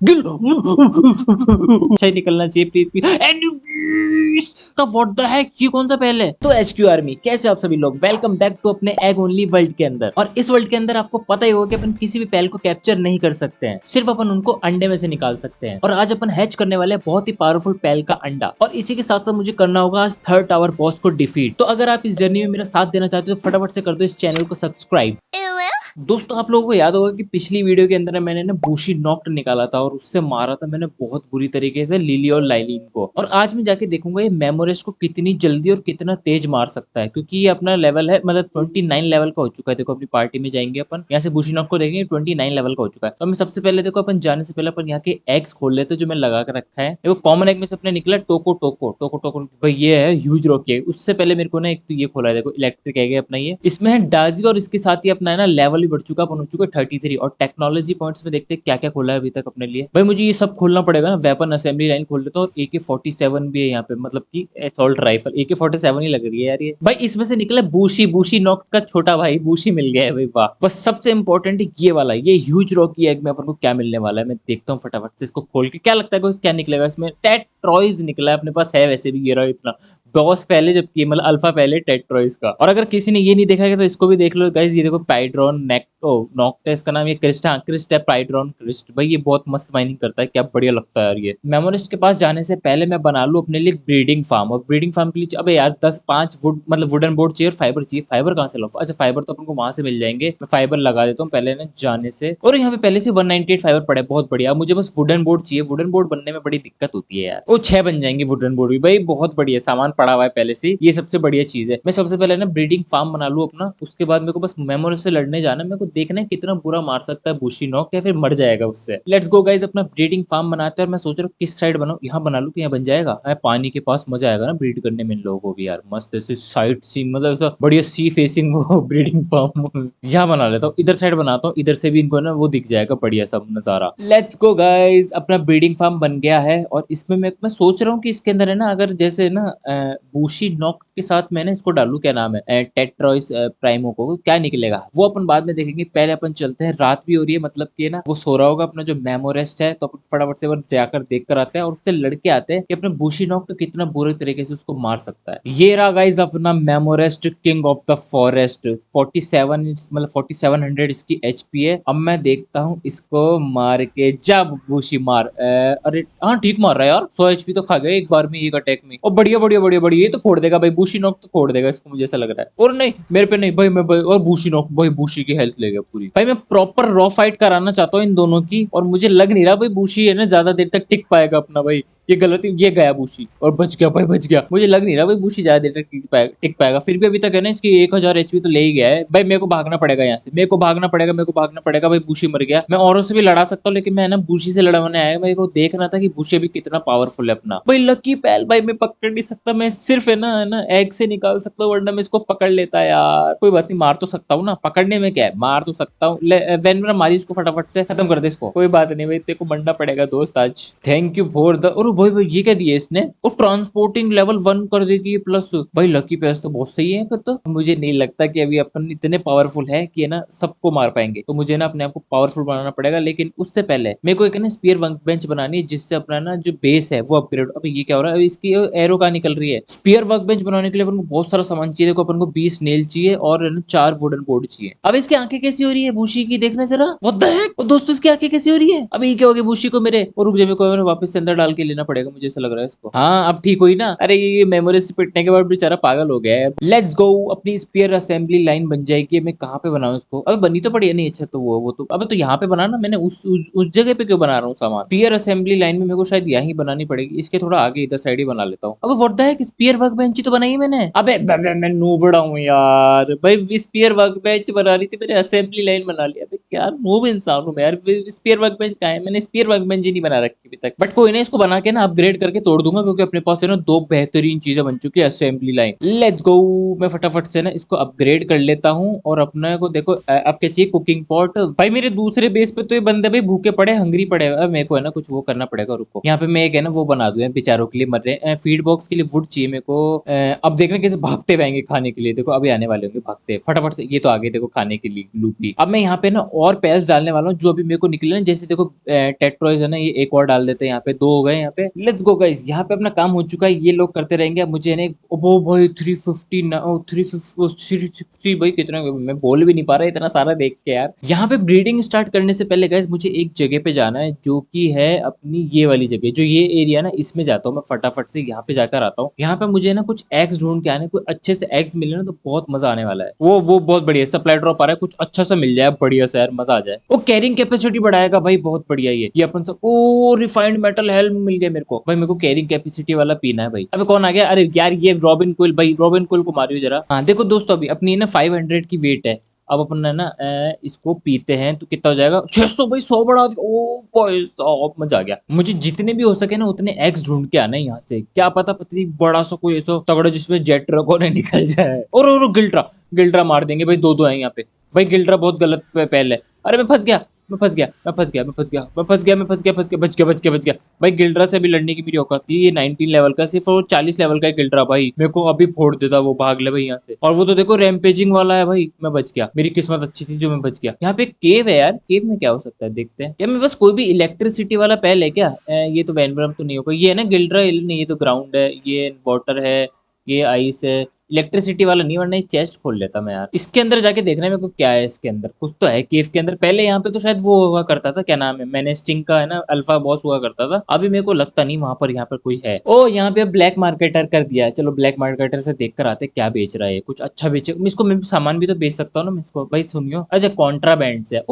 गिल सही निकलना चाहिए प्लीज। एनिमीज का व्हाट द हेक, ये कौन सा पहले। तो एचक्यू आर्मी, कैसे आप सभी लोग, वेलकम बैक टू अपने एग ओनली वर्ल्ड के अंदर। और इस वर्ल्ड के अंदर आपको पता ही होगा कि अपन किसी भी पैल को कैप्चर नहीं कर सकते हैं, सिर्फ अपन उनको अंडे में से निकाल सकते हैं। और आज अपन हैच करने वाले हैं बहुत ही पावरफुल पैल का अंडा। और इसी के साथ साथ मुझे करना होगा आज थर्ड टावर बॉस को डिफीट। तो अगर आप इस जर्नी में मेरा साथ देना चाहते हो तो फटाफट से कर दो इस चैनल को सब्सक्राइब। दोस्तों आप लोगों को याद होगा कि पिछली वीडियो के अंदर मैंने ना बूशी नॉक्ट निकाला था और उससे मारा था मैंने बहुत बुरी तरीके से लिली और लाइलिन को। और आज मैं जाके देखूंगा ये मेमोरेस को कितनी जल्दी और कितना तेज मार सकता है, क्योंकि ये अपना लेवल है, मतलब 29 लेवल का हो चुका है। देखो अपनी पार्टी में जाएंगे अपन, यहाँ से बूशी नॉक्ट को देखेंगे 29 लेवल का हो चुका है। तो मैं सबसे पहले देखो अपन जाने से पहले अपन यहाँ के एग्स खोल लेते जो मैं लगा के रखा है। देखो कॉमन एग में से अपने निकला टोको टोको टोको टोको, भाई ये है ह्यूज रॉकी एग। उससे पहले मेरे को ना एक तो ये खोला है, देखो इलेक्ट्रिक एग है अपना, ये इसमें है डाजी और इसके साथ ही अपना है ना लेवल भी बढ़ चुका, अपन हो चुका 33। और टेक्नोलॉजी पॉइंट्स में देखते हैं क्या क्या खोला है अभी तक अपने लिए। भाई मुझे ये सब खोलना पड़ेगा ना। वेपन असेंबली लाइन खोल लेता हूँ और AK-47 भी है यहाँ पे, मतलब कि असॉल्ट राइफल AK-47 ही लग रही है यार ये। भाई इसमें से निकला बूशी, बूशी नॉक्ट का छोटा भाई बूशी मिल गया है भाई, वाह। बस सबसे इंपॉर्टेंट है ये वाला, ये ह्यूज रॉकी एग में अपन को क्या मिलने वाला है मैं देखता हूँ फटाफट से इसको खोल के। क्या लगता है क्या निकलेगा इसमें। टेट्रॉइज निकला है अपने पास, है वैसे भी ये रहा इतना बॉस पहले, जबकि मतलब अल्फा पहले टेट्रॉइज का। और अगर किसी ने ये नहीं देखा है तो इसको भी देख लो गाइस। ये देखो पाइड्रॉन नॉक्ट है इसका नाम, ये क्रिस्ट, हाँ क्रिस्ट है, पाइड्रॉन क्रिस्ट। भाई ये बहुत मस्त माइनिंग करता है, क्या बढ़िया लगता है यार ये। मेमोरिस्ट के पास जाने से पहले मैं बना लूं अपने लिए ब्रीडिंग फार्म। और ब्रीडिंग फार्म के लिए अबे यार 10-5 वुड, मतलब वुडन बोर्ड चाहिए, फाइबर चाहिए। फाइबर कहाँ से लाऊं। अच्छा फाइबर तो अपन को वहां से मिल जाएंगे, मैं फाइबर लगा देता हूँ पहले ना जाने से। और यहाँ पे पहले से 198 फाइबर पड़े, बहुत बढ़िया। मुझे बस वुडन बोर्ड चाहिए, वुडन बोर्ड बनने में बड़ी दिक्कत होती है यार। वो 6 बन जाएंगे वुडन बोर्ड भी, भाई बहुत बढ़िया सामान पड़ा हुआ है पहले से, ये सबसे बढ़िया चीज है। मैं सबसे पहले ना ब्रीडिंग फार्म बना लूं अपना, उसके बाद मेरे को बस मेमोरिस्ट से लड़ने जाना है। मेरे को देखना है कितना बुरा मार सकता है बूशी नॉक, या फिर मर जाएगा उससे। लेट्स गो गाइस, अपना ब्रीडिंग फार्म बनाते हैं। और मैं सोच रहा हूँ किस साइड बनाऊं, यहाँ बना लूं कि यहाँ बन जाएगा। पानी के पास मजा आएगा ना ब्रीड करने में इन लोगों को भी यार, मस्त ऐसे साइड सी, मतलब ऐसा बढ़िया सी फेसिंग वो ब्रीडिंग फार्म यहाँ बना लेता हूँ। इधर साइड बनाता हूँ, इधर से भी इनको ना वो दिख जाएगा बढ़िया सब नजारा। लेट्स गो गाइस, अपना ब्रीडिंग फार्म बन गया है। और इसमें मैं सोच रहा हूँ कि इसके अंदर है ना, अगर जैसे ना बूशी नॉक के साथ मैंने इसको डालू, क्या नाम है, टेट्रॉइस प्राइमो को, क्या निकलेगा वो अपन बाद में देखेंगे। पहले अपन चलते हैं, रात भी हो रही है, मतलब कि ना वो सो रहा होगा अपना जो मेमोरेस्ट है। तो अपन फटाफट से जाकर देख कर आते हैं और उससे लड़के आते हैं कि अपने बूशी नॉक तो कितना बुरे तरीके से उसको मार सकता है। ये रहा गाइस अपना मेमोरेस्ट, किंग ऑफ द फॉरेस्ट। 47, मतलब 4700 इसकी HP है। अब मैं देखता हूँ इसको मार के, जब बूशी मार, अरे हाँ ठीक मार रहा है यार, 100 HP तो खा गया एक बार में, एक अटैक में। और बढ़िया बढ़िया बढ़िया बढ़िया, ये तो फोड़ देगा भाई, बूशी नॉक तो फोड़ देगा इसको, मुझे ऐसा लग रहा है। और नहीं मेरे पे नहीं भाई, मैं भाई, और बूशी नॉक भाई, बूशी की हेल्थ ले गया पूरी। भाई मैं प्रॉपर रॉ फाइट कराना चाहता हूँ इन दोनों की, और मुझे लग नहीं रहा भाई बूशी है ना ज्यादा देर तक टिक पाएगा अपना। भाई ये गलती, ये गया बूशी और बच गया भाई, बच गया। मुझे लग नहीं रहा भाई बूशी ज्यादा देर तक टिक पाएगा। फिर भी अभी तक है ना इसकी 1000 HP तो ले ही गया है। भाई मेरे को भागना पड़ेगा यहाँ से, मेरे को भागना पड़ेगा, मेरे को भागना पड़ेगा। भाई बूशी मर गया। मैं औरों से भी लड़ा सकता हूँ, लेकिन मैं ना बूशी से लड़वाने आया। मेरे को देखना था कि बूशी भी कितना पावरफुल है अपना। भाई लकी पैल, भाई मैं पकड़ नहीं सकता, मैं सिर्फ है ना एग से निकाल सकता हूँ, वरना मैं इसको पकड़ लेता यार। कोई बात नहीं, मार तो सकता हूँ ना, पकड़ने में क्या है, मार तो सकता हूँ। वेन मारी इसको, फटाफट से खत्म कर दे इसको। कोई बात नहीं भाई, तेरे को मरना पड़ेगा दोस्त आज। थैंक यू फॉर द, और भाई भाई ये क्या दिया इसने, और ट्रांसपोर्टिंग लेवल 1 कर देगी प्लस। भाई लकी पैस तो बहुत सही है। फिर तो मुझे नहीं लगता कि अभी अपन इतने पावरफुल है कि है ना सबको मार पाएंगे। तो मुझे ना अपने आप को पावरफुल बनाना पड़ेगा, लेकिन उससे पहले मेरे को एक ना स्पीयर वर्क बेंच बनानी है, जिससे अपना ना जो बेस है वो अपग्रेड। अभी ये क्या हो रहा है, अभी इसकी एरो का निकल रही है। स्पीयर वर्क बेंच बनाने के लिए अपन को बहुत सारा सामान चाहिए। देखो अपन को 20 नेल चाहिए और 4 वुडन बोर्ड चाहिए। अब इसकी आंखें कैसी हो रही है बूशी की, देखना जरा। व्हाट द हेक, और दोस्तों इसकी आंखें कैसी हो रही है। अभी क्या हो गया बूशी को मेरे, और रुक जा, मेरे को वापस से अंदर डाल के लेना पड़ेगा, मुझे ऐसा लग रहा है इसको। हाँ अब ठीक हुई ना। अरे ये मेमोरीज से पिटने के बाद बेचारा पागल हो गया है। लेट्स गो, अपनी स्पीयर असेंबली लाइन बन जाएगी। मैं कहाँ पे बनाऊं इसको, अबे बनी तो पड़ी है। नहीं अच्छा तो वो तो अबे तो यहाँ पे बनाना, मैंने उस जगह पे क्यों बना रहा हूँ सामान। स्पीयर असेंबली लाइन में मेरे को शायद यहीं बनानी पड़ेगी, इसके थोड़ा आगे इधर साइड ही बना लेता हूँ। अब what the heck, spare work bench ही तो बनाई है मैंने। अबे मैं नूबड़ा हूँ यार। भाई स्पीयर वर्क बेंच बना रही थी, मैंने असेंबली लाइन बना लिया। क्या नूब इंसान हूँ मैं यार। स्पीयर वर्क बेंच कहाँ है, मैंने स्पीयर वर्क बेंच ही नहीं बना रखी अभी तक। बट कोई ना, इसको बना के ना अपग्रेड करके तोड़ दूंगा, क्योंकि अपने पास है ना 2 बेहतरीन चीजें बन चुकी है असेंबली लाइन। Let's go. मैं फटाफट से ना इसको अपग्रेड कर लेता हूँ। और अपने को देखो अब क्या चाहिए, कुकिंग पॉट। भाई मेरे दूसरे बेस पे तो ये बंदे भाई भूखे पड़े, हंगरी पड़े। अब मेरे को है ना कुछ वो करना पड़ेगा, रुको। यहाँ पे मैं एक है ना वो बना दूं बेचारों के लिए, मर रहे हैं। फीड बॉक्स के लिए वुड चाहिए मेरे को। अब देखना कैसे भागते रहेंगे खाने के लिए। देखो अभी आने वाले होंगे भागते फटाफट से। ये तो आगे देखो खाने के लिए लूपी। अब मैं यहाँ पे ना और पैस डालने वाला हूँ जो अभी मेरे को निकले ना। जैसे देखो टेट्रॉयज है ना, ये एक और डाल देते हैं। यहाँ पे 2 हो गए। यहाँ पे लेट्स गो गाइस, यहाँ पे अपना काम हो चुका है। ये लोग करते रहेंगे। अब मुझे ना वो भाई 350 360 भाई कितना, मैं बोल भी नहीं पा रहा इतना सारा देख के यार। यहाँ पे ब्रीडिंग स्टार्ट करने से पहले गाइस मुझे एक जगह पे जाना है, जो कि है अपनी ये वाली जगह, जो ये एरिया ना, इसमें जाता हूँ मैं फटाफट से। यहाँ पे जाकर आता हूँ। यहाँ पे मुझे ना कुछ एग्स ढूंढ के आने, कोई अच्छे से एग्स मिले ना तो बहुत मजा आने वाला है। वो बहुत बढ़िया सप्लाई ड्रॉप आ रहा है, कुछ अच्छा सा मिल जाए बढ़िया सा यार, मजा आ जाए। वो कैरिंग कैपेसिटी बढ़ाएगा भाई, बहुत बढ़िया। ये अपन सब ओ रिफाइंड मेटल हेल्म मिल गया मेरे को। भाई मेरे को कैरिंग कैपेसिटी वाला पीना है भाई। अबे कौन आ गया? अरे यार ये रॉबिन कुल भाई, रॉबिन कुल को मारियो जरा। हाँ देखो दोस्तों, अभी अपनी ना 500 की वेट है। अब अपन है ना इसको पीते हैं तो कितना हो जाएगा? 600 भाई, 100 बढ़ा दिया। ओ भाई साहब मजा आ गया। मुझे जितने भी हो सके ना उतने एग्स ढूंढ के आना है यहाँ से। क्या पता पतली बड़ा सा कोई ऐसा तगड़ा जिसमें जेट ड्रैगन निकल जाए। और गिल्ड्रा गिल्ड्रा मार देंगे भाई। 2-2 है यहाँ पे भाई। गिल्ड्रा बहुत गलत पहले। अरे मैं फंस गया, मैं फंस गया, मैं फंस गया, मैं फंस गया, मैं फंस गया, मैं फंस गया, फंस गया, बच गया, बच गया, बच गया। भाई गिल्ड्रा से अभी लड़ने की मेरी औकात थी। ये 19 लेवल का, सिर्फ वो 40 लेवल का गिल्ड्रा भाई मेरे को अभी फोड़ देता। वो भाग ले भाई यहाँ से। और वो तो देखो रैम्पेजिंग वाला है भाई। मैं बच गया, मेरी किस्मत अच्छी थी जो मैं बच गया। यहाँ पे केव है यार, केव में क्या हो सकता है देखते हैं। यार मेरे पास कोई भी इलेक्ट्रिसिटी वाला पहले है क्या? ये तो वैनब्रम तो नहीं होगा। ये है ना गिल्ड्रा, नहीं ये तो ग्राउंड है। ये वाटर है, ये आइस है। इलेक्ट्रिसिटी वाला नहीं, वरना ये चेस्ट खोल लेता मैं यार। इसके अंदर जाके देखना है मेरे को क्या है इसके अंदर। कुछ तो है केव के अंदर। पहले यहाँ पे तो शायद वो हुआ करता था, क्या नाम है, मैनेस्टिंग का है ना अल्फा बॉस हुआ करता था। अभी मेरे को लगता नहीं वहां पर यहाँ पर कोई है। ओ यहाँ पे ब्लैक मार्केटर कर दिया है। चलो ब्लैक मार्केटर से देख कर आते क्या बेच रहा है। कुछ अच्छा बेचे इसको, मैं सामान भी तो बेच सकता हूँ ना मैं इसको। भाई सुनियो, अच्छा कॉन्ट्राबैंड से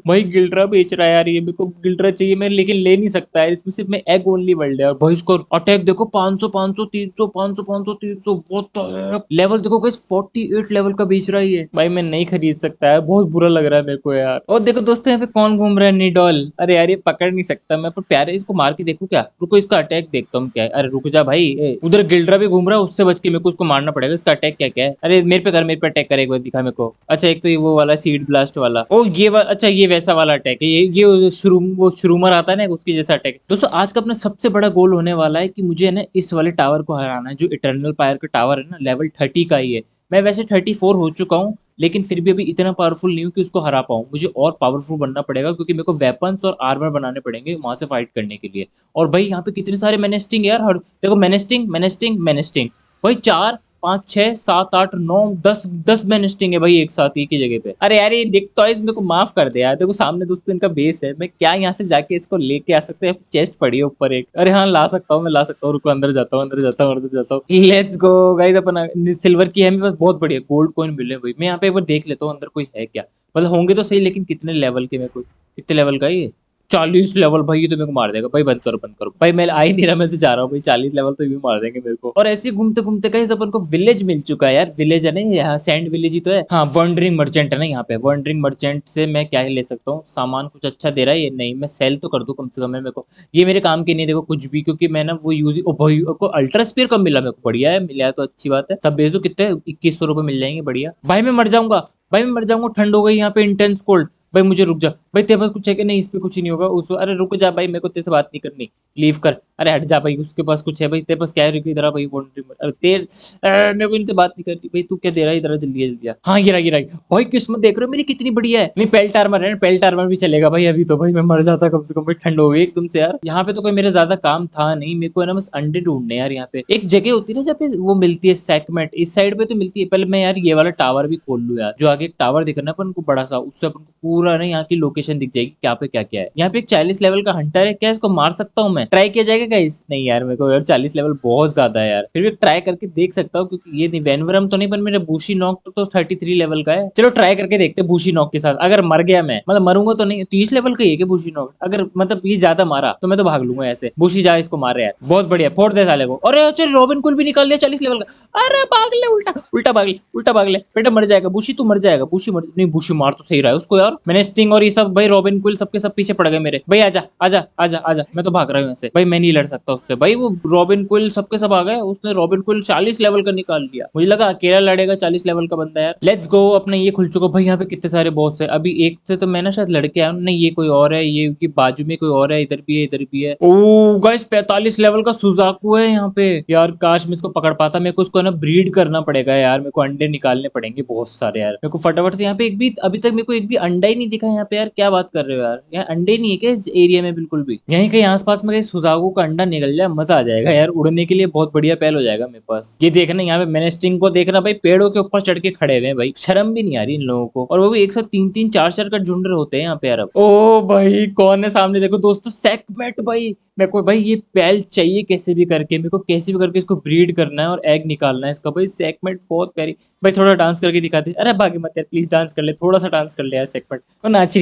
भाई गिल्ड्रा बेच रहा है यार। ये मेरे को गिल्ड्रा चाहिए मैं, लेकिन ले नहीं सकता है। इसमें सिर्फ मैं एग ओनली वर्ल्ड है। और भाई इसको अटैक देखो 500 500 300 500 500 300। व्हाट लेवल देखो गाइस, 48 लेवल का बेच रहा है ये। भाई मैं नहीं खरीद सकता है, बहुत बुरा लग रहा है मेरे को यार। और देखो दोस्तों यहाँ पे कौन घूम रहा है, निडॉल। अरे यार ये पकड़ नहीं सकता मैं, पर प्यारे इसको मार के देखो क्या। रुको इसका अटैक देखता हूँ क्या है। अरे रुक जा भाई, उधर गिल्ड्रा भी घूम रहा है, उससे बच के मेरे को उसको मारना पड़ेगा। इसका अटैक क्या क्या है? अरे मेरे पे कर, मेरे पे अटैक करे एक बार, दिखा मेरे को। अच्छा एक तो ये वो वाला सीड ब्लास्ट वाला। ओ ये अच्छा ये वैसा वाला अटैक है। ये वो श्रूमर आता है ना उसकी जैसा अटैक। दोस्तों आज का अपना सबसे बड़ा गोल होने वाला है कि मुझे है ना इस वाले टावर को हराना है, जो इटर्नल फायर का टावर है ना, लेवल 30 का ही है। मैं वैसे 34 हो चुका हूँ, लेकिन फिर भी अभी इतना पावरफुल नहीं हूँ कि उसको हरा पाऊँ। मुझे और पावरफुल बनना पड़ेगा, क्योंकि मेरे को वेपन्स और आर्मर बनाने पड़ेंगे वहां से फाइट करने के लिए। और भाई यहाँ पे कितने सारे मेनेस्टिंग यार। हर देखो मेनेस्टिंग मेनेस्टिंग मेनेस्टिंग भाई। 4 5 6 7 8 9 10 10 मेनेस्टिंग है भाई एक साथ एक ही जगह पे। अरे यार ये डिक टॉयज मेरे को माफ कर दे यार। देखो सामने दोस्तों इनका बेस है, मैं क्या यहाँ से जाके इसको लेके आ सकते हैं? चेस्ट पड़ी है ऊपर एक। अरे हाँ ला सकता हूँ, मैं ला सकता हूँ। रुको अंदर जाता हूँ, अंदर जाता हूँ, अंदर जाता हूँ। Let's go guys. अपना सिल्वर की है मेरे पास, बहुत बढ़िया गोल्ड कॉइन मिले भाई। मैं यहाँ पे एक बार देख लेता हूँ अंदर कोई है क्या। मतलब होंगे तो सही, लेकिन कितने लेवल के मेरे को, कितने लेवल का है ये? 40 लेवल भाई। ये तो मेरे को मार देगा भाई। बंद करो बंद करो भाई, मैं आ ही नहीं रहा, मैं तो जा रहा हूँ भाई। 40 लेवल तो ये भी मार देंगे मेरे को। और ऐसे घूमते घूमते कहीं अपन को विलेज मिल चुका है यार। विलेज है ना यहाँ, सैंड विलेज ही तो है। हाँ वंडरिंग मर्चेंट है ना यहाँ पे। वंडरिंग मर्चेंट से मैं क्या ही ले सकता हूँ सामान? कुछ अच्छा दे रहा है ये? नहीं, मैं सेल तो कर दूं कम से कम। मेरे को ये मेरे काम की नहीं देखो कुछ भी, क्योंकि मैं ना वो यूज भाई को अल्ट्रा स्पीयर कब मिला मेरे को? बढ़िया है, मिला तो अच्छी बात है। सब बेच दो, कितने 2100 रुपए मिल जाएंगे, बढ़िया। भाई मैं मर जाऊंगा, भाई मैं मर जाऊंगा। ठंड हो गई यहाँ पे, इंटेंस कोल्ड। भाई मुझे रुक जा भाई, तेरे पास कुछ है कि नहीं? इस पे कुछ ही नहीं होगा उस। अरे रुक जा भाई, मेरे को तेरे से बात नहीं करनी, लीव कर। अरे हट जा भाई, उसके पास कुछ है भाई? तेरे पास क्या है? इधर आ भाई। अरे मेरे को इनसे बात नहीं करनी भाई। तू क्या दे रहा है? इधर जल्दी जल्दी। हाँ ये रहा भाई। किस्मत देख रहे हो मेरी कितनी बढ़िया है। नहीं पेल्ट आर्मर है, पेल्ट आर्मर भी चलेगा भाई। अभी तो भाई मैं मर जाता कम से कम भाई, ठंड हो गई एकदम से यार। यहाँ पे तो कोई मेरा ज्यादा काम था नहीं। मेरे को है ना बस अंडे ढूंढने यार। यहाँ पे एक जगह होती है ना जहाँ पे वो मिलती है सेगमेंट, इस साइड पे तो मिलती है। पहले मैं यार ये वाला टावर भी खोल लूँ यार, जो आगे एक टावर दिख रहा है अपन को बड़ा सा, उससे अपन को पूरा ना यहाँ की लोकेशन दिख जाएगी क्या पे क्या क्या है। यहाँ पे एक 40 लेवल का हंटर है, क्या इसको मार सकता हूँ मैं? ट्राई किया जाएगा गाइस? नहीं यार मेरे को यार 40 लेवल बहुत ज्यादा है यार। फिर भी ट्राई करके देख सकता हूँ, क्योंकि ये वैनवरम तो नहीं, पर मेरा बूशी नॉक तो 33 लेवल का है। चलो ट्राई करके देखते हैं बूशी नॉक के साथ। अगर मर गया मैं, मतलब मरूंगा तो नहीं। 30 लेवल का ही है क्या बूशी नॉक? अगर मतलब ये ज्यादा मारा तो मैं तो भाग लूंगा ऐसे। बूशी जा इसको मार रहे यार, बहुत बढ़िया फोड़ दे साले को। अरे चल रॉबिन कुल भी निकाल दिया 40 लेवल का। अरे भाग ले, उल्टा उल्टा भाग ले, उल्टा भाग ले। बेटा मर जाएगा बूशी, तू मर जाएगा। बूशी मर नहीं, बूशी मार तो सही रहा है उसको यार। मैंने स्टिंग और ये सब भाई रॉबिन क्विल सबके सब पीछे पड़ गए मेरे भाई। आजा आजा आजा आजा, मैं तो भाग रहा हूँ ऐसे भाई, मैं नहीं लड़ सकता उससे भाई। वो रॉबिन क्विल सबके सब आ गए, उसने रॉबिन क्विल 40 लेवल का निकाल लिया। मुझे लगा अकेला लड़ेगा 40 लेवल का बंदा यार। लेट्स गो, अपने ये खुल चुका भाई। यहाँ पे कितने सारे बॉस है। अभी एक से तो मैं ना शायद लड़के आया हूँ, नहीं ये कोई और है, ये की बाजू में कोई और है, इधर भी है इधर भी है। ओ गाइस 45 लेवल का सुजाकू है यहाँ पे यार। काश मैं इसको पकड़ पाता। मेरे को इसको ना ब्रीड करना पड़ेगा यार, मेरे को अंडे निकालने पड़ेंगे बहुत सारे यार। मेरे को फटाफट से यहाँ पे एक भी अभी तक मेरे को एक भी अंडा ही नहीं दिखा यहाँ पे यार। क्या बात कर रहे हो यार, यहाँ अंडे नहीं है क्या इस एरिया में बिल्कुल भी? यहीं कहीं आसपास में कहीं सुजाकू का अंडा निकल जाए, मजा आ जाएगा यार। उड़ने के लिए बहुत बढ़िया पहल हो जाएगा मेरे पास। ये देखना यहाँ पे मैंने स्टिंग को देखना भाई, पेड़ों के ऊपर चढ़ के खड़े हुए हैं भाई। शर्म भी नहीं आ रही इन लोगों को, और वो भी एक साथ 3-3 4-4 का झुंड होते हैं यहाँ पे यार। अब ओ भाई कौन है सामने, देखो दोस्तों, सेगमेंट भाई। मेरे को भाई ये पैल चाहिए कैसे भी करके, मेरे को कैसे भी करके इसको ब्रीड करना है और एग निकालना है इसका भाई। सेगमेंट बहुत प्यारी भाई, थोड़ा डांस करके दिखा दे। अरे भागी मत यार प्लीज, डांस कर ले, थोड़ा सा डांस कर ले यार सेगमेंट। और नाच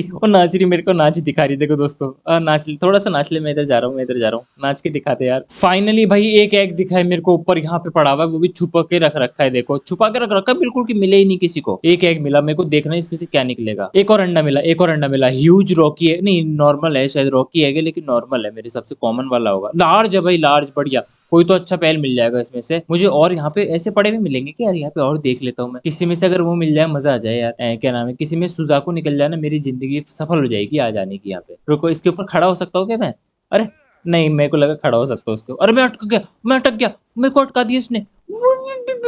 रही मेरे को नाच दिखा रही। देखो दोस्तों नाच ले, थोड़ा सा नाच ले। मैं इधर जा रहा हूँ, मैं इधर जा रहा हूँ, नाच के दिखाते यार। फाइनली भाई एक एग दिखा है मेरे को ऊपर यहाँ पे पड़ा हुआ है, वो भी छुपा के रख रखा है। देखो छुपा के रख रखा है बिल्कुल, कि मिले ही नहीं किसी को। एक एग मिला मेरे को, देखना है इसमें से क्या निकलेगा। एक और अंडा मिला, एक और अंडा मिला। ह्यूज रॉकी है, नहीं नॉर्मल है शायद, रॉकी है लेकिन नॉर्मल है, मेरे सबसे कॉमन वाला होगा। लार्ज है भाई, लार्ज बढ़िया। कोई तो अच्छा पहल मिल जाएगा इसमें से मुझे। और यहाँ पे ऐसे पड़े भी मिलेंगे कि यार, यहाँ पे और देख लेता हूँ मैं, किसी में से अगर वो मिल जाए मजा आ जाए यार। क्या नाम है, किसी में सुजाकू निकल जाए ना, मेरी जिंदगी सफल हो जाएगी आ जाने की यहाँ पे। रुको, इसके ऊपर खड़ा हो सकता हूँ क्या मैं? अरे नहीं, मेरे को लगा खड़ा हो सकता हूँ उसके। अरे मैं अटक गया, मैं अटक गया, मेरे को अटका दिया इसने।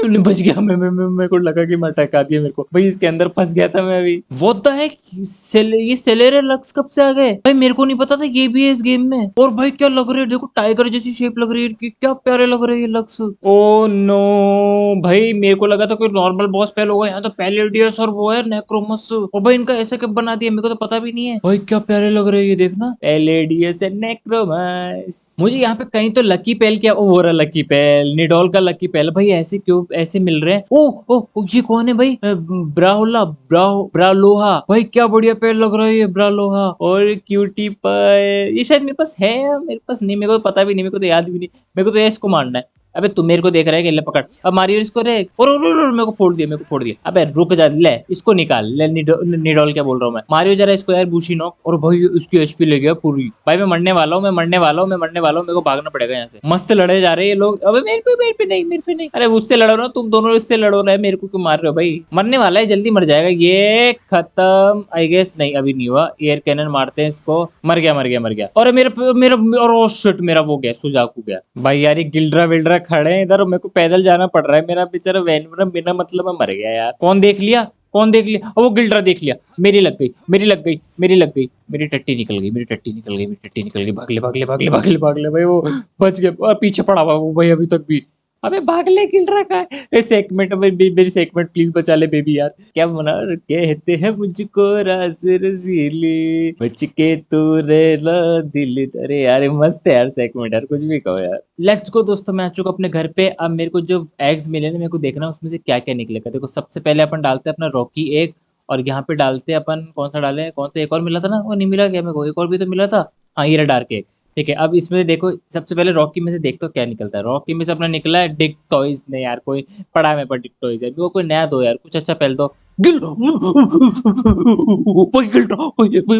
बच गया मैं मेरे को लगा कि मैं अटका दिया मेरे को भाई, इसके अंदर फंस गया था मैं अभी। व्हाट द हेक, ये सेलेरे लक्स कब से आ गए भाई? मेरे को नहीं पता था ये भी है इस गेम में। और भाई क्या लग रहे हैं, देखो टाइगर जैसी शेप लग रही है, क्या प्यारे लग रहे हैं ये लक्स। ओ नो भाई, मेरे को लगा था कोई नॉर्मल बॉस पहले होगा, यहाँ तो पैलेडियस और वो है नेक्रोमस। और भाई इनका ऐसे कब बना दिया, मेरे को तो पता भी नहीं है भाई। क्या प्यारे लग रहे हैं ये, देखना पैलेडियस एंड नेक्रोमस। मुझे यहाँ पे कहीं तो लकी पेल, क्या वो रहा लकी पेल, निडोल का लकी पेल भाई। ऐसे क्यों ऐसे मिल रहे हैं? ओ ये कौन है भाई? ब्राउला ब्रालोहा भाई, क्या बढ़िया पेड़ लग रहा है ये ब्रालोहा। और क्यूटी पाई, ये शायद मेरे पास है, मेरे पास नहीं, मेरे को तो पता भी नहीं, मेरे को तो याद भी नहीं। मेरे को तो इसको मारना है। अबे तू मेरे को देख रहा है कि ले पकड़, अब मारियो इसको रे। और मेरे को फोड़ दिया, मेरे को फोड़ दिया। अबे रुक जा, ले इसको निकाल ले। निडोल क्या बोल रहा हूँ मैं, मारियो जरा इसको यार बूशी नॉक। और भाई उसकी एचपी ले गया पूरी भाई। मैं मरने वाला हूँ, मैं मरने वाला हूँ, मैं मरने वाला हूँ। मेरे को भागना पड़ेगा यहाँ से। मस्त लड़े जा रहे हैं ये लोग। अबे मेरे पे नहीं, मेरे पे नहीं। अरे उससे लड़ो ना तुम दोनों, इससे लड़ो ना, मेरे को क्यों मार रहे हो भाई? मरने वाला है, जल्दी मर जाएगा ये। खत्म आई गेस, नहीं अभी नहीं हुआ। एयर कैनन मारते हैं इसको। मर गया मर गया मर गया। और मेरा मेरा और शिट, मेरा वो गया, सुजाकू गया भाई। यार ये गिल्ड्रा विल्ड्रा खड़े हैं इधर, मेरे को पैदल जाना पड़ रहा है। मेरा बेचारा वैन बिना मतलब में मर गया यार। कौन देख लिया, कौन देख लिया? वो गिल्ड्रा देख लिया। मेरी लग गई, मेरी लग गई, मेरी लग गई, मेरी टट्टी निकल गई, मेरी टट्टी निकल गई, मेरी टट्टी निकल गई। भागले भागले भागले भागले भागले भाई, वो बच गया। और पीछे पड़ा हुआ वो भाई अभी तक भी। अबे भागले गिल्ड्रा का है। सेगमेंट मेरी सेगमेंट प्लीज बचा ले बेबी यार। क्या मना कहते हैं मुझको राज रसीली, बच के तू रेला दिल। अरे यार ये मस्त है यार सेगमेंट यार, कुछ भी कहो यार। लेट्स गो दोस्तों, मैं आ चुका अपने घर पे। अब मेरे को जो एग्स मिले ना, मेरे को देखना उसमें से क्या क्या निकलेगा। देखो सबसे पहले अपन डालते हैं अपना रॉकी एग, और यहाँ पे डालते हैं अपन, कौन सा डाले, कौन सा एक और मिला था ना, वो नहीं मिला क्या मेरे को? एक और भी तो मिला था, हाँ ये डार्क एग। ठीक है, अब इसमें देखो सबसे पहले रॉकी में से देखते हो क्या निकलता है। रॉकी में से अपना निकला है डिक टॉयज। नहीं यार, कोई पड़ा है मेरे पास डिक टॉयज है, वो कोई नया दो यार, कुछ अच्छा पहल दो।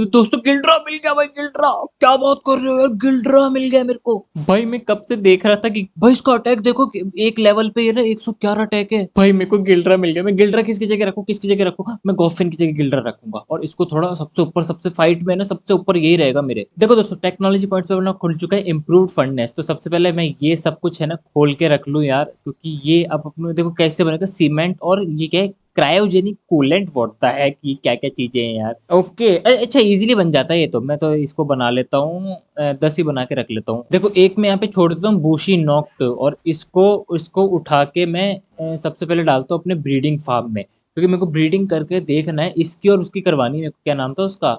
दोस्तों गिल्ड्रा मिल गया भाई, गिल्ड्रा। क्या बात कर रहे हो यार, गिल्ड्रा मिल गया मेरे को भाई। मैं कब से देख रहा था कि भाई इसका अटैक देखो, एक लेवल पे ये ना 111 अटैक है भाई। मेरे को गिल्ड्रा मिल गया। मैं गिल्ड्रा किसकी जगह रखूं, किसकी जगह रखूं? मैं गोफिन की जगह गिल्ड्रा रखूंगा, और इसको थोड़ा सबसे ऊपर, सबसे फाइट में ना सबसे ऊपर यही रहेगा मेरे। देखो दोस्तों, टेक्नोलॉजी पॉइंट्स पे अपना खुल चुका है इम्प्रूव्ड फंडनेस। तो सबसे पहले मैं ये सब कुछ है ना खोल के रख लूं यार, क्योंकि ये अब अपने देखो कैसे बनेगा सीमेंट, और ये क्या है, क्रायोजेनिक कूलेंट बोलता है कि क्या क्या चीजें हैं यार। ओके अच्छा, इजीली बन जाता है ये तो। मैं तो इसको बना लेता हूँ, 10 ही बना के रख लेता हूँ। देखो एक मैं यहाँ पे छोड़ देता हूँ बूशी नॉक्ट, और इसको उठा के मैं सबसे पहले डालता हूँ अपने ब्रीडिंग फार्म में, क्योंकि मेरे को ब्रीडिंग करके देखना है इसकी, और उसकी करवानी है मेरे को। क्या नाम था उसका?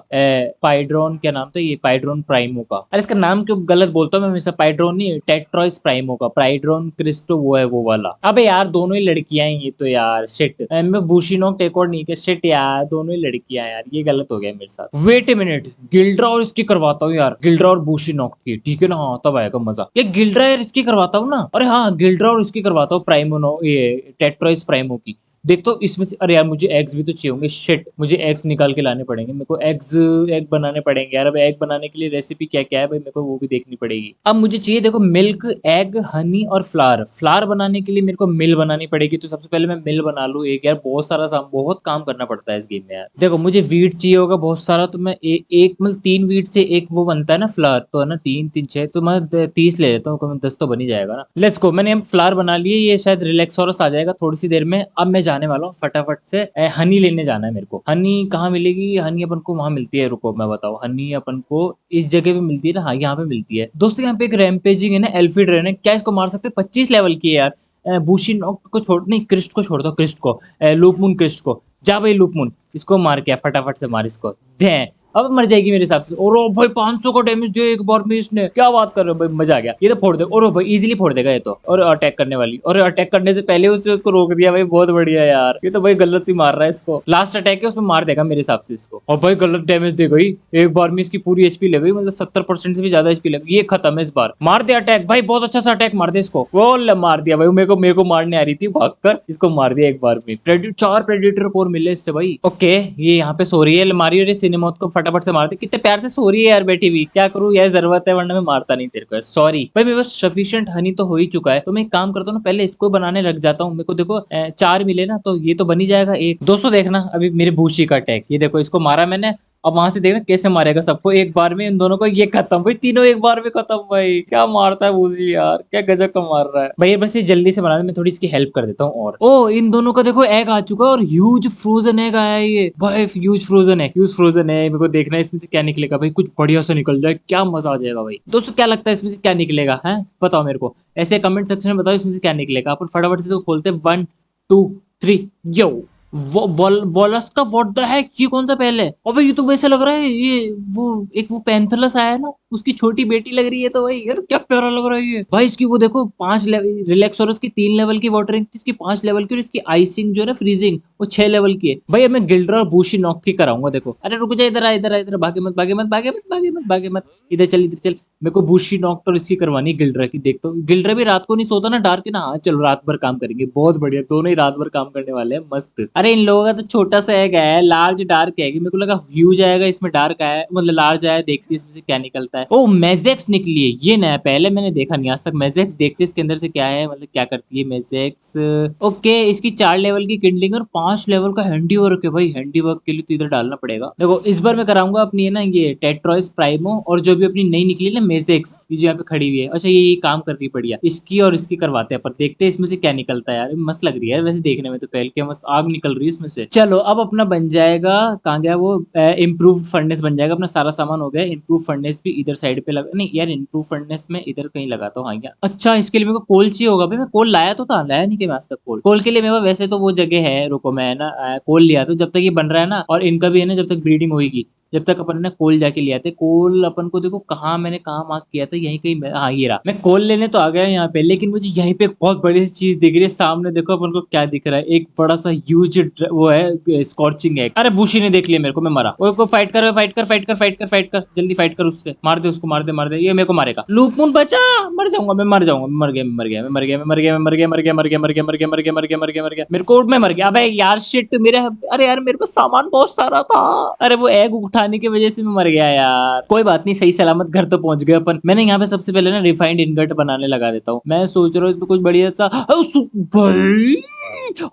पाइड्रोन, क्या नाम था ये? पाइड्रोन प्राइमो का। अरे इसका नाम क्यों गलत बोलता हूँ मैं हमेशा? पाइड्रोन नहीं, टेट्रॉइस प्राइमो का। पाइड्रोन क्रिस्टो वो है वो वाला। अबे यार दोनों ही लड़कियां हैं ये तो यार, शिट। मैं बूशीनोक टेक और नहीं कर, शिट यार दोनों ही लड़कियां यार, ये गलत हो गया मेरे साथ। वेट ए मिनट, गिल्ड्रा और इसकी करवाता हूँ यार, गिल्ड्रा और बूशीनोक की, ठीक है ना? हाँ तब आएगा मजा। ये गिल्ड्रा यार इसकी करवाता हूँ ना, अरे हाँ गिल्ड्रा और इसकी करवाता हूँ प्राइमो, ये टेट्रॉइस प्राइमो की। देखता हूँ इसमें से। अरे यार मुझे एग्स भी तो चाहिए होंगे, शिट, मुझे एग्स निकाल के लाने पड़ेंगे मेरे को। एग बनाने पड़ेंगे यार। अब एग बनाने के लिए रेसिपी क्या क्या है भाई, मेरे को वो भी देखनी पड़ेगी। अब मुझे चाहिए देखो मिल्क, एग, हनी और फ्लावर। फ्लावर बनाने के लिए मेरे को मिल बनानी पड़ेगी, तो सबसे पहले मैं मिल बना लूँ एक। यार बहुत सारा बहुत काम करना पड़ता है इस गेम में यार। देखो मुझे वीट चाहिए होगा बहुत सारा, तो मैं एक मतलब 3 वीट से एक वो बनता है ना फ्लावर, तो है ना 3 3 6, तो मैं 30 ले लेता हूँ, 10 तो बन ही जाएगा ना। लेट्स गो, मैंने अब फ्लावर बना लिए। ये शायद रिलैक्सोरस आ जाएगा थोड़ी सी देर में। अब मैं जाने वाला हूँ फटाफट से हनी लेने जाना है मेरे को। हनी कहाँ मिलेगी? हनी अपन को वहां मिलती है, रुको मैं बताऊँ। हनी अपन को इस जगह पे मिलती है ना, हाँ यहाँ पे मिलती है दोस्तों। यहाँ पे एक रैम्पेजिंग है ना एल्फी ड्रेन है, क्या इसको मार सकते हैं? 25 लेवल की है यार। बूशी नॉक को छोड़, नहीं क्रिस्ट को छोड़ दो, क्रिस्ट को, लूप मून क्रिस्ट को। जा भाई लूप मून, इसको मार के फटाफट से मार इसको, दे। अब मर जाएगी मेरे हिसाब से। और ओ भाई 500 का डैमेज दिया एक बार में इसने, क्या बात कर रहे हो भाई, मजा आ गया। ये तो फोड़ दे, और भाई इजीली फोड़ देगा ये तो। और अटैक करने वाली, और अटैक करने से पहले उसने उसको रोक दिया भाई, बहुत बढ़िया यार। ये तो भाई गलत ही मार रहा है इसको। लास्ट अटैक है उसमें मार देगा मेरे हिसाब से इसको। और भाई गलत डैमेज दे गई एक बार में, इसकी पूरी एचपी लग गई, मतलब 70% से भी ज्यादा एचपी लग गई। ये खत्म है इस बार। मार दे अटैक भाई, बहुत अच्छा सा अटैक मार दे इसको। वो मार दिया भाई, मेरे को मारने आ रही थी भागकर, इसको मार दिया एक बार में। 4 प्रेडिटर कोर मिले इससे भाई। ओके ये यहाँ पे सो रही है मारियो, रे सिनेमोट को फटाफट से मार दे। कितने प्यार से सो रही है यार बैठी हुई, क्या करूँ यार, जरूरत है वरना मैं मारता नहीं तेरे को, सॉरी भाई। मेरे पास सफिशिएंट हनी तो हो ही चुका है, तो मैं एक काम करता हूँ ना, पहले इसको बनाने लग जाता हूँ। मेरे को देखो 4 मिले ना, तो ये तो बन ही जाएगा एक। दोस्तों देखना अभी मेरे भूशी का अटैक, ये देखो इसको मारा मैंने। अब वहां से देखना कैसे मारेगा सबको एक बार में, इन दोनों को। ये खत्म भाई, तीनों एक बार में खत्म भाई। क्या मारता है भूसी यार, क्या गजब का मार रहा है भाई। बस ये जल्दी से बना दे, मैं थोड़ी इसकी हेल्प कर देता हूँ। और ओ इन दोनों का देखो एग आ चुका है, और ह्यूज फ्रोजन एग आया है ये भाई। ह्यूज फ्रोजन है, ह्यूज फ्रोजन है। मेरे को देखना है इसमें से क्या निकलेगा भाई, कुछ बढ़िया से निकल जाए, क्या मजा आ जाएगा भाई। दोस्तों क्या लगता है इसमें से क्या निकलेगा है, बताओ मेरे को ऐसे कमेंट सेक्शन में बताओ इसमें से क्या निकलेगा। अपन फटाफट से इसको खोलते हैं, 1 2 3 यो। वॉलस का व्हाट द हेक, ये कौन सा पहले? अबे ये तो वैसे लग रहा है, ये वो पैंथलस आया है ना, उसकी छोटी बेटी लग रही है तो भाई। यार क्या प्यारा लग रहा है ये भाई। इसकी वो देखो 5 लेवल रिलैक्सोरस की, 3 लेवल की वाटरिंग थी, इसकी 5 लेवल की। और इसकी आइसिंग जो है ना फ्रीजिंग, वो 6 लेवल की है भाई। अब मैं गिल्डर और बूशी नॉक की कराऊंगा देखो। अरे रुक जा, इधर आ इधर आ इधर, भागे मत भागे मत भागे मत भागे मत भागे मत, इधर चल इधर चल। मेरे को बूशी नॉक तो इसकी करवानी गिल्डर की। देखता हूँ गिल्डर भी रात को नहीं सोता ना, डार्क है ना। हाँ चलो रात भर काम करेंगे, बहुत बढ़िया, दोनों ही रात भर काम करने वाले हैं, मस्त। अरे इन लोगों का तो छोटा सा एग है, लार्ज डार्क है। मेरे को लगा ह्यूज आएगा, इसमें डार्क आया, मतलब लार्ज आया। देखते इसमें से क्या निकलता है। ओ मेजेक्स निकली है, ये नया, पहले मैंने देखा नहीं आज तक मेजेक्स। देखते इसके अंदर से क्या है, मतलब क्या करती है मेजेक्स। ओके इसकी 4 लेवल की किंडलिंग और 5 लेवल का हैंडी वर्क है भाई। हैंडी वर्क के लिए तो इधर डालना पड़ेगा। देखो इस बार मैं कराऊंगा अपनी है ना ये टेट्रॉइस प्राइमो, और जो भी अपनी नई निकली है ना मेजेक्स, ये जो यहाँ पे खड़ी हुई है। अच्छा ये काम कर रही है बढ़िया, इसकी और इसकी करवाते हैं पर। देखते हैं इसमें से क्या निकलता है यार, मस्त लग रही है यार वैसे देखने में तो। पहले क्या मस्त आग निकल रही है इसमें से। चलो अब अपना बन जाएगा, कहाँ गया वो, इम्प्रूव फर्नेस बन जाएगा। अपना सारा सामान हो गया। इम्प्रूव फर्नेस भी इधर साइड पे लगा, नहीं यार इम्प्रूव फर्नेस में इधर कहीं लगाता हूँ। हाँ यार अच्छा, इसके लिए मेरे को कोल चाहिए होगा भाई। मैं कोल लाया तो था, लाया नहीं कि मैं आज तक कोल। कोल के लिए मेरे पास वैसे तो वो जगह है, रुको मैं ना कोल लिया तो, जब तक ये बन रहा है ना, और इनका भी है ना जब तक ब्रीडिंग होगी, जब तक अपन ने कोल जाके लिया थे। कोल अपन को देखो कहाँ, मैंने कहाँ मार्क किया था, यहीं कहीं हाँ ये रहा। मैं कोल लेने तो आ गया यहाँ पे, लेकिन मुझे यहीं पे एक बहुत बड़ी सी चीज दिख रही है सामने। देखो अपन को क्या दिख रहा है, एक बड़ा सा ह्यूज वो है स्कॉर्चिंग है। अरे बुशी ने देख लिया मेरे को, मैं मरा। वो फाइट कर फाइट कर फाइट कर फाइट कर फाइट कर, जल्दी फाइट कर उससे, मार दे उसको, मार दे मार दे, ये मेरे को मारेगा। लूप मून बचा, मर जाऊंगा मैं, मर जाऊंगा, मर गया मर गया मर गया मर गया मर गया मर गया मर गया मर गया मर गया मर गया मर गया मर गया मर गया मेरे को, मैं मर गया। अबे यार शिट मेरे, अरे यार मेरे पास सामान बहुत सारा था। अरे वो एग उठाने की वजह से मैं मर गया यार। कोई बात नहीं, सही सलामत घर तो पहुंच गए अपन। मैंने यहाँ पे सबसे पहले ना रिफाइंड इनगट बनाने लगा देता हूँ। मैं सोच रहा हूँ इसमें कुछ बढ़िया सा भाई।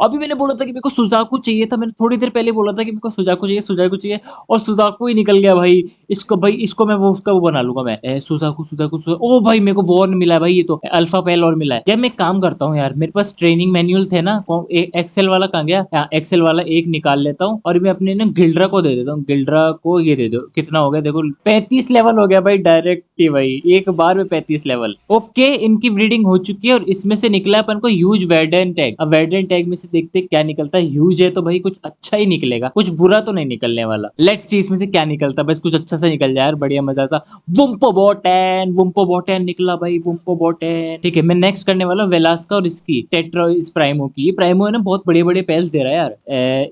अभी मैंने बोला था कि मेरे को सुजाकू चाहिए था, मैंने थोड़ी देर पहले बोला था कि मेरे को सुजाकू चाहिए, सुजाकू चाहिए, और सुजाकू ही निकल गया भाई। इसको भाई, इसको मैं वो उसका वो बना लूंगा मैं, सुजाकू सुजाकू ओ भाई मेरे को वॉर्न मिला है भाई, ये तो अल्फा पैल और मिला है। यार मैं एक काम करता हूँ यार, मेरे पास ट्रेनिंग मैनुअल थे ना, एक्सेल वाला कहाँ गया, एक्सेल वाला एक निकाल लेता हूँ, और मैं अपने ना गिल्ड्रा को दे देता हूँ। गिल्ड्रा को ये दे दो, कितना हो गया देखो, 35 लेवल हो गया भाई डायरेक्ट ही भाई, एक बार में 35 लेवल। ओके इनकी ब्रीडिंग हो चुकी है, और इसमें से निकला अपन को ह्यूज वेर्डन टैग। अब वेर्डन टैग में से देखते क्या निकलता है। ह्यूज है तो भाई कुछ अच्छा ही निकलेगा, कुछ बुरा तो नहीं निकलने वाला। लेट्स सी इसमें से क्या निकलता है, बस कुछ अच्छा सा निकल जाए यार, बढ़िया मजा था। वुम्पो बोटेन निकला भाई, वुम्पो बोटेन। ठीक है मैं नेक्स्ट करने वाला वेलास्का और इसकी टेट्रोइस प्राइमो की। ये प्राइमो है ना बहुत बड़े बड़े पेल्स दे रहा है यार।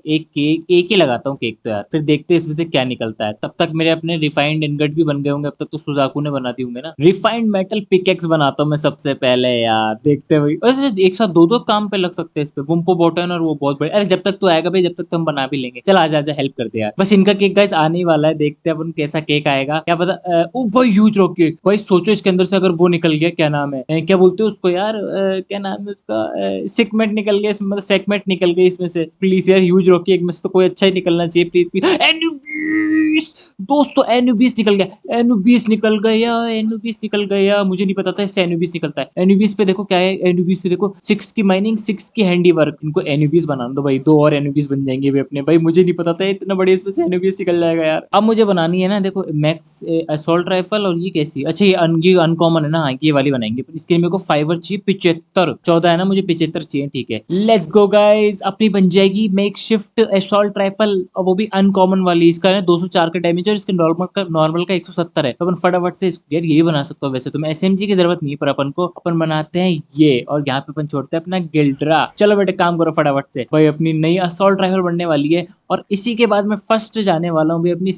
एक केक, एक ही लगाता हूँ केक तो यार, फिर देखते हैं इसमें से क्या निकलता है। तब तक मेरे अपने रिफाइंड इनगट भी बन गए होंगे, अब तक तो सुजाकू ने बना दी होंगे ना। रिफाइंड मेटल पिकेक्स बनाता हूँ मैं सबसे पहले यार, देखते हुए एक साथ दो काम पे लग सकते हैं इस पे। कॉम्पो बॉटन और वो बहुत बड़े। अरे जब तक तू आएगा भाई, जब तक तो हम बना भी लेंगे। चल आजा आजा, हेल्प कर दे यार। बस इनका केक गाइस आने ही वाला है, देखते हैं अपन कैसा केक आएगा, क्या पता। ओ भाई ह्यूज रॉक केक भाई, सोचो इसके अंदर से अगर वो निकल गया, क्या नाम है, क्या बोलते हैं उसको यार, क्या नाम है उसका, सिकमेट निकल गया इसमें, मतलब सेगमेंट निकल गई इसमें से। प्लीज यार ह्यूज रॉक केक में से तो कोई अच्छा ही निकलना चाहिए प्लीज। एनुबिस दोस्तों, एनुबिस निकल गया, एनुबिस निकल गया, एनुबिस निकल गया। मुझे नहीं पता था इससे एनुबिस निकलता है। एनुबिस पे देखो क्या है, एनुबिस पे देखो 6 की माइनिंग, 6 की हैंडीवर्क। इनको एनुबिस बना दो भाई, 2 और एनुबिस बन जाएंगे वे अपने। भाई मुझे नहीं पता था इतना बड़े इसमें से एनुबिस निकल जाएगा यार। अब मुझे बनानी है ना, देखो मैक्स असॉल्ट राइफल, और ये कैसी, अच्छा ये अनकॉमन है ना, हाँ, ये वाली बनाएंगे। पर इसके लिए मेरे को फाइबर चाहिए 75, 14 है ना, मुझे 75 चाहिए। ठीक है लेट्स गो गाइस, अपनी बन जाएगी मेक शिफ्ट असॉल्ट राइफल, और वो भी अनकॉमन वाली। इसका है 204 का डैमेज और इसके नॉर्मल का 170 है। तो अपन फटाफट से यार ये बना सकते हो। वैसे तो मैं एसएमजी की जरूरत नहीं है, पर अपन बनाते हैं ये, और यहाँ पे अपन छोड़ते हैं अपना गिल्ड्रा। चलो बेटे काम करो फटाफट से भाई, अपनी नई असॉल्ट राइफल बनने वाली है। और इसी के बाद मैं फर्स्ट जाने वाला हूँ अपनी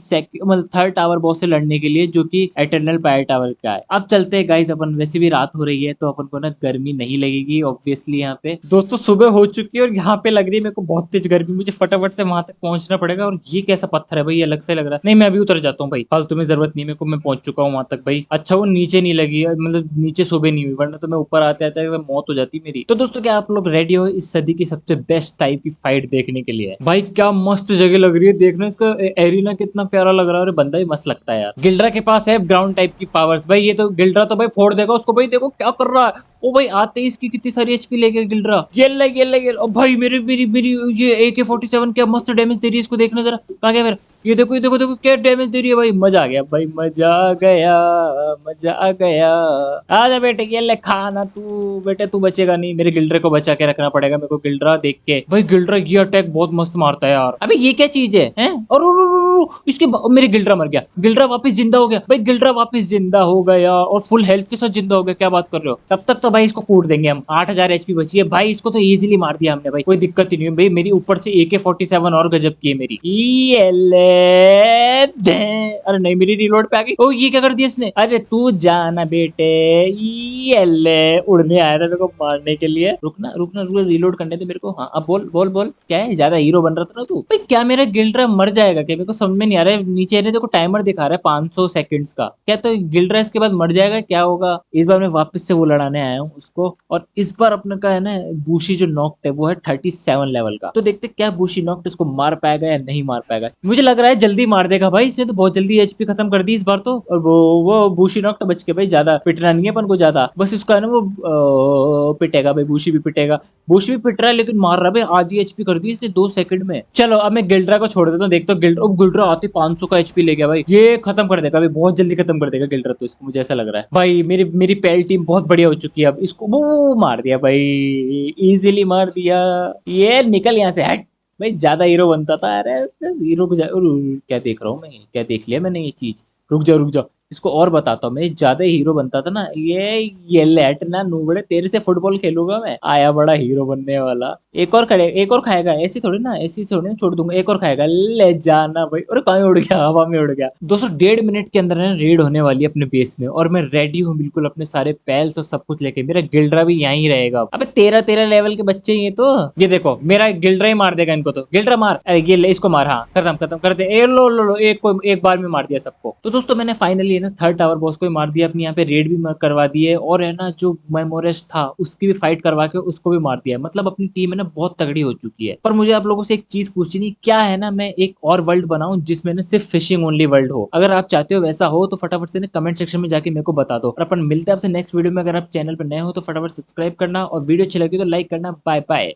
मतलब 3rd टावर बॉस से लड़ने के लिए, जो कि एटर्नल पायर टावर का है। अब चलते हैं गाइस अपन, वैसे भी रात हो रही है तो अपन को ना गर्मी नहीं लगेगी ऑब्वियसली। यहाँ पे दोस्तों सुबह हो चुकी है और यहाँ पे लग रही है मेरे को बहुत तेज गर्मी। मुझे फटाफट से वहां तक पहुंचना पड़ेगा। और ये कैसा पत्थर है भाई, ये अलग से लग रहा है। नहीं मैं अभी उतर जाता हूँ भाई, फालतू में जरूरत नहीं मेरे को, मैं पहुंच चुका हूँ वहां तक भाई। अच्छा वो नीचे नहीं लगी है, मतलब नीचे सुबह नहीं हुई, वरना तो मैं ऊपर आते आते मौत हो जाती मेरी। तो दोस्तों क्या आप लोग रेडी हो इस सदी की सबसे बेस्ट टाइप की फाइट देखने के लिए? भाई क्या मस्त जगह लग रही है, देखना इसका एरिना कितना प्यारा लग रहा है, और बंदा भी मस्त लगता है यार। गिल्ड्रा के पास है ग्राउंड टाइप की पावर्स भाई, ये तो गिल्ड्रा तो भाई फोड़ देगा उसको भाई। देखो क्या कर रहा है ओ भाई, आते ही इसकी कितनी सारी एचपी लेके गिल्ड्रा। ये ओ भाई मेरी मेरी मेरी ये AK-47 क्या मस्त डैमेज दे रही है इसको, देखना जरा कहाँ गया मेरा। ये देखो ये देखो देखो क्या डैमेज दे रही है भाई, मजा आ गया भाई, मजा आ गया, मजा आ गया। आजा बेटे ये ले खाना, तू बेटे तू बचेगा नहीं, मेरे गिल्डरे को बचा के रखना पड़ेगा मेरे को। गिल्डरा देख के भाई, गिल्डरा ये अटैक बहुत मस्त मारता है यार। अबे ये क्या चीज है हैं? और इसके मेरे गिल्डरा मर गया, गिल्डरा वापस जिंदा हो गया भाई, गिल्डरा वापस जिंदा हो गया और फुल हेल्थ के साथ जिंदा हो गया। क्या बात कर रहे हो? तब तक तो भाई इसको कूट देंगे हम। 8000 एचपी बची है भाई, इसको तो इजीली मार दिया हमने भाई, कोई दिक्कत ही नहीं है भाई। मेरी ऊपर से AK-47 और गजब की है मेरी। अरे नहीं मेरी रिलोड पे आ गई। ओ ये क्या कर दिया इसने? अरे तू जाना बेटे, ये ले उड़ने आया था मेरे को मारने के लिए। रुकना रुकना रुकना, रिलोड करने दे मेरे को। हाँ अब बोल बोल बोल, क्या है ज्यादा हीरो बन रहा था ना तू? भाई क्या मेरा गिल्ड्रा मर जाएगा क्या? मेरे को समझ में नहीं आ रहा है। नीचे देखो टाइमर दिखा रहा है 500 सेकंड्स का, क्या तो गिल्ड्रा इसके बाद मर जाएगा? क्या होगा? इस बार मैं वापस से वो लड़ाने आया हूँ उसको, और इस बार अपने का है ना बूशी जो नॉक्ट है वो है 37 लेवल का। तो देखते क्या बूशी नॉक्ट इसको मार पाएगा या नहीं मार पाएगा। मुझे लग रहा है जल्दी मार देगा भाई, इसने तो बहुत जल्दी एचपी खत्म कर दी इस बार तो। और वो बूशी नॉक्ट बच के भाई, ज्यादा पिटना नहीं है अपन को ज्यादा, बस इसका है ना वो पिटेगा भाई। बूशी भी पिटेगा, बूशी भी पिट रहा है लेकिन मार रहा है भाई। आधी एचपी कर दी इसने 2 सेकंड में। चलो अब मैं गिल्ड्रा को छोड़ देता हूँ, देखता हूँ गिल्ड्रा आते 500 का एचपी ले गया भाई, ये खत्म कर देगा भाई, बहुत जल्दी खत्म कर देगा गिल्ड्रा तो इसको, मुझे ऐसा लग रहा है भाई। मेरी पहल टीम बहुत बढ़िया हो चुकी है। अब इसको वो मार दिया भाई, इजीली मार दिया। ये निकल यहाँ से, हट भाई, ज्यादा हीरो बनता था। अरे हीरो को क्या देख रहा हूँ मैं, क्या देख लिया मैंने ये चीज। रुक जाओ रुक जाओ, इसको और बताता हूँ मैं। ज्यादा हीरो बनता था ना ये लेट ना नूबड़े, तेरे से फुटबॉल खेलूंगा मैं, आया बड़ा हीरो बनने वाला। एक और खाएगा, ऐसी थोड़ी ना, ऐसी थोड़ी ना छोड़ दूंगा। एक और खाएगा, ले जाना भाई। और कहीं उड़ गया, हवा में उड़ गया। दोस्तों 1.5 मिनट के अंदर रेड होने वाली है अपने बेस में, और मैं रेडी हूँ बिल्कुल अपने सारे पैल्स और सब कुछ लेके। मेरा गिल्ड्रा भी यहीं रहेगा। अबे 13 लेवल के बच्चे ये तो, ये देखो मेरा गिल्ड्रा ही मार देगा इनको। तो गिल्ड्रा मार, अरे ये ले इसको मार, हाँ खत्म खत्म कर दे। लो एक बार में मार दिया सबको। तो दोस्तों मैंने फाइनली है ना 3rd टावर बॉस को ही मार दिया, अपनी यहाँ पे रेड भी करवा दी है, और है ना जो मेमोरेस था उसकी भी फाइट करवा के उसको भी मार दिया है। मतलब अपनी टीम है ना बहुत तगड़ी हो चुकी है। पर मुझे आप लोगों से एक चीज पूछनी, क्या है ना मैं एक और वर्ल्ड बनाऊं जिसमें ना सिर्फ फिशिंग ओनली वर्ल्ड हो? अगर आप चाहते हो वैसा हो तो फटाफट से ना कमेंट सेक्शन में जाके मेरे को बता दो। और अपन मिलते हैं आपसे नेक्स्ट वीडियो में। अगर आप चैनल पर नए हो तो फटाफट सब्सक्राइब करना, और वीडियो अच्छी लगी तो लाइक करना। Bye bye.